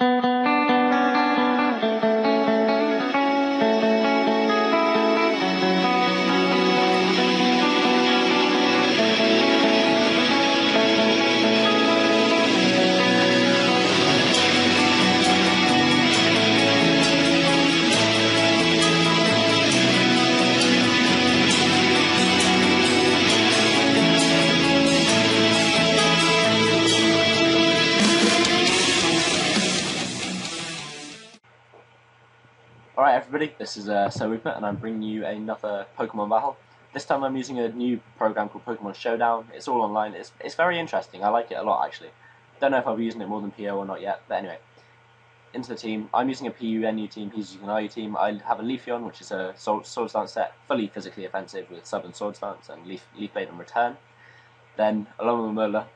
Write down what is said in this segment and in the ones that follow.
Alright everybody, this is SirWooper and I'm bringing you another Pokemon battle. This time I'm using a new program called Pokemon Showdown. It's all online, it's very interesting, I like it a lot actually. Don't know if I'll be using it more than PO or not yet, but anyway. Into the team, I'm using a PU-NU team, he's using an IU team. I have a Leafeon, which is a Sword Stance set, fully physically offensive with Sub and Sword Stance and Leaf Blade in return. Then Alomomola.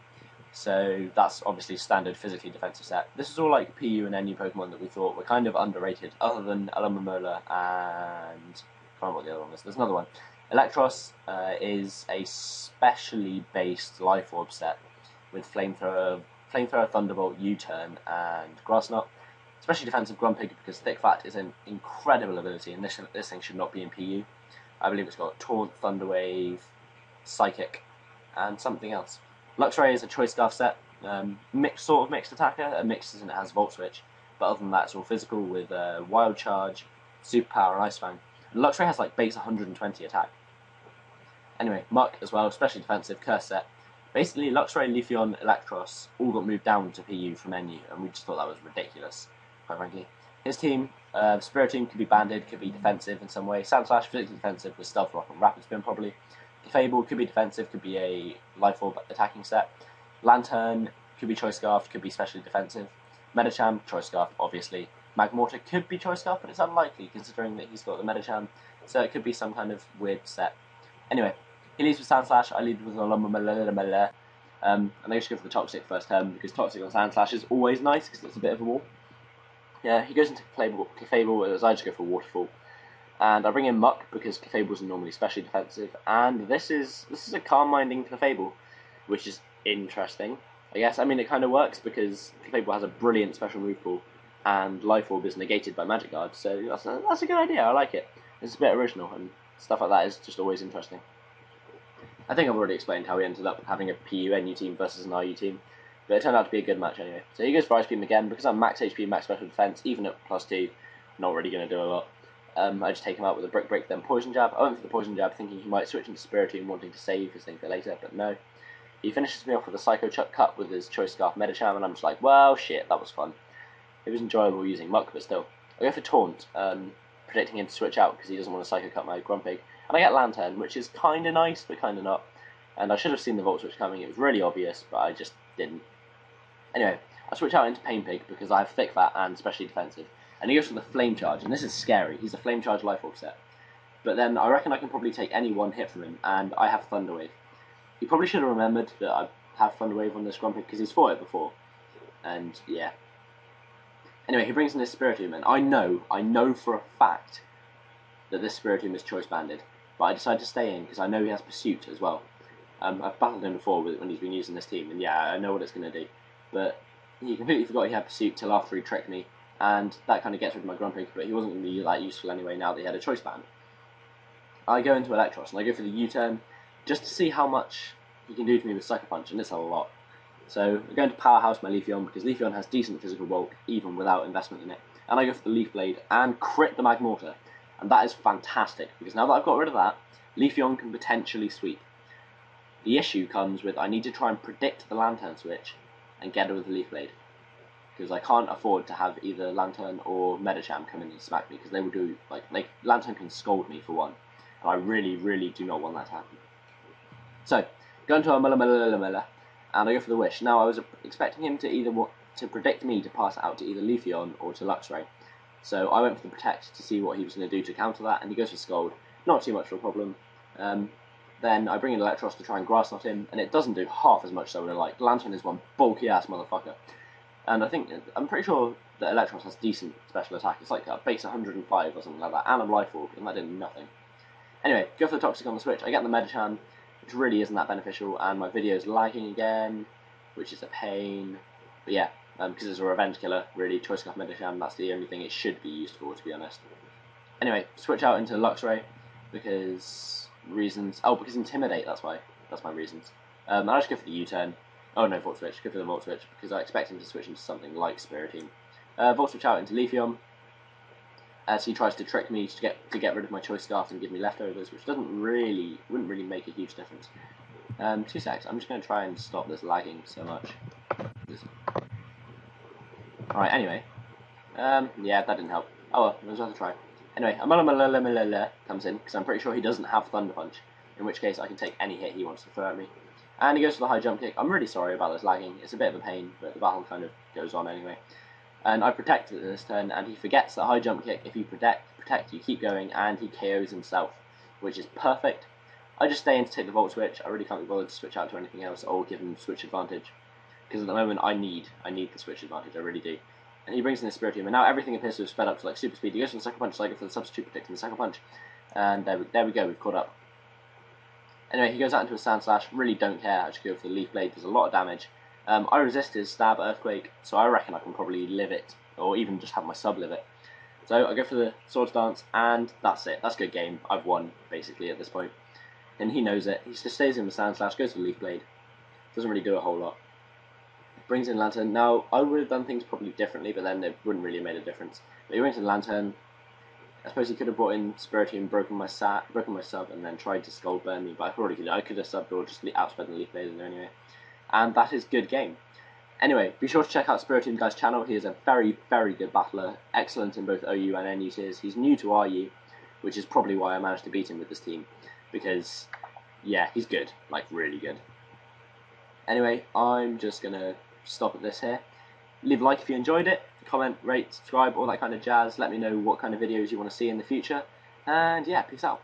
So that's obviously standard physically defensive set. This is all like PU and NU Pokemon that we thought were kind of underrated, other than Alomomola and I can't remember what the other one is. There's another one. Electros is a specially based Life Orb set with Flamethrower, Thunderbolt, U-Turn, and Grass Knot. Especially defensive Grumpig because Thick Fat is an incredible ability, and this thing should not be in PU. I believe it's got Taunt, Thunder Wave, Psychic, and something else. Luxray is a Choice Scarf set, sort of mixed attacker, a mix as in it has Volt Switch, but other than that it's all physical with Wild Charge, Superpower and Ice Fang. And Luxray has like base 120 attack. Anyway, Muck as well, especially defensive, Curse set. Basically Luxray, Leafeon, Electros all got moved down to PU from NU, and we just thought that was ridiculous, quite frankly. His team, Spiritomb could be banded, could be defensive in some way, Sandslash physically defensive with Stealth Rock and Rapid Spin probably. Clefable could be defensive, could be a Life Orb attacking set. Lantern could be Choice Scarf, could be specially defensive. Medicham, Choice Scarf, obviously. Magmortar could be Choice Scarf, but it's unlikely considering that he's got the Medicham, so it could be some kind of weird set. Anyway, he leads with Sandslash, I lead with Alomomola, and I just go for the Toxic first turn because Toxic on Sandslash is always nice because it's a bit of a wall. Yeah, he goes into Clefable, whereas I just go for Waterfall. And I bring in Muck because Clefable's normally specially defensive, and this is a calm minding Clefable, which is interesting. I guess I mean it kind of works because Clefable has a brilliant special move pool, and Life Orb is negated by Magic Guard, so that's a good idea. I like it. It's a bit original, and stuff like that is just always interesting. I think I've already explained how we ended up having a PU-NU team versus an IU team, but it turned out to be a good match anyway. So he goes for Ice Beam again because I'm max HP, max special defense, even at +2. Not really going to do a lot. I just take him out with a Brick Break, then Poison Jab. I went for the Poison Jab thinking he might switch into Spiritomb wanting to save his thing for later, but no. He finishes me off with a Psycho Chuck Cut with his Choice Scarf Medicham, and I'm just like, well, shit, that was fun. It was enjoyable using Muck, but still. I go for Taunt, predicting him to switch out because he doesn't want to Psycho Cut my Grumpig. And I get Lantern, which is kind of nice, but kind of not. And I should have seen the Volt Switch coming, it was really obvious, but I just didn't. Anyway, I switch out into Pain Pig because I have Thick Fat and specially defensive. And he goes for the Flame Charge, and this is scary. He's a Flame Charge Life Orb set. But then I reckon I can probably take any one hit from him, and I have Thunder Wave. He probably should have remembered that I have Thunder Wave on this Grumpig because he's fought it before. And yeah. Anyway, he brings in this Spiritomb, and I know for a fact that this Spiritomb is choice banded. But I decided to stay in because I know he has Pursuit as well. I've battled him before when he's been using this team, and yeah, I know what it's going to do. But he completely forgot he had Pursuit till after he tricked me. And that kind of gets rid of my Grumpig, but he wasn't going to be that useful anyway now that he had a choice band. I go into Electros, and I go for the U-turn, just to see how much he can do to me with Sucker Punch, and it's a lot. So I'm going to Powerhouse my Leafeon, because Leafeon has decent physical bulk, even without investment in it. And I go for the Leaf Blade, and crit the Magmortar. And that is fantastic, because now that I've got rid of that, Leafeon can potentially sweep. The issue comes with I need to try and predict the Lantern switch, and get it with the Leaf Blade. Because I can't afford to have either Lantern or Medicham come in and smack me, because they will do, like, Lantern can scold me for one, and I really, really do not want that to happen. So, go into a Mela, and I go for the Wish. Now, I was expecting him to predict me to pass it out to either Leafeon or to Luxray, so I went for the Protect to see what he was going to do to counter that, and he goes for Scold. Not too much of a problem. Then I bring in Electros to try and Grass Knot him, and it doesn't do half as much as I would have liked. Lantern is one bulky-ass motherfucker. And I'm pretty sure that Electros has decent special attack. It's like a base 105 or something like that, and a Life Orb, and that did nothing. Anyway, go for the Toxic on the switch. I get the Medicham, which really isn't that beneficial, and my video's lagging again, which is a pain. But yeah, because it's a revenge killer, really. Choice Scarf Medicham, that's the only thing it should be used for, to be honest. Anyway, switch out into NUvsRU, because reasons... Oh, because Intimidate, that's why. That's my reasons. I'll just go for the U-turn. Oh no, Volt Switch. Go for the Volt Switch, because I expect him to switch into something like Spiritomb. Volt Switch out into Leafeon, as he tries to trick me to get rid of my Choice Scarf and give me leftovers, which wouldn't really make a huge difference. 2 secs, I'm just going to try and stop this lagging so much. Alright, anyway. Yeah, that didn't help. Oh well, it was worth a try. Anyway, Amalamalalamalala comes in, because I'm pretty sure he doesn't have Thunder Punch, in which case I can take any hit he wants to throw at me. And he goes for the high jump kick. I'm really sorry about this lagging, it's a bit of a pain, but the battle kind of goes on anyway. And I protect it this turn, and he forgets that high jump kick, if you protect, you keep going, and he KOs himself, which is perfect. I just stay in to take the Volt Switch. I really can't be bothered to switch out to anything else, or give him Switch advantage, because at the moment I need the Switch advantage, I really do. And he brings in the Spiritomb, and now everything appears to have sped up to like super speed. He goes for the Sucker Punch, so I go for the Substitute Predicting the Sucker Punch, and there we go, we've caught up. Anyway, he goes out into a Sand Slash, really don't care, I just go for the Leaf Blade, does a lot of damage. I resist his Stab Earthquake, so I reckon I can probably live it, or even just have my sub live it. So I go for the Swords Dance, and that's it. That's a good game. I've won, basically, at this point. And he knows it. He just stays in the Sand Slash, goes for the Leaf Blade. Doesn't really do a whole lot. Brings in Lantern. Now, I would have done things probably differently, but then it wouldn't really have made a difference. But he brings in Lantern. I suppose he could have brought in Spiritomb, broken my sub, and then tried to Skull Burn me, but I probably could. I could have subbed or just outsped the Leaf Blade in there anyway. And that is good game. Anyway, be sure to check out SpiritombGuy's channel. He is a very, very good battler, excellent in both OU and NU tiers. He's new to RU, which is probably why I managed to beat him with this team, because, yeah, he's good, like, really good. Anyway, I'm just going to stop at this here. Leave a like if you enjoyed it, comment, rate, subscribe, all that kind of jazz. Let me know what kind of videos you want to see in the future, and yeah, peace out.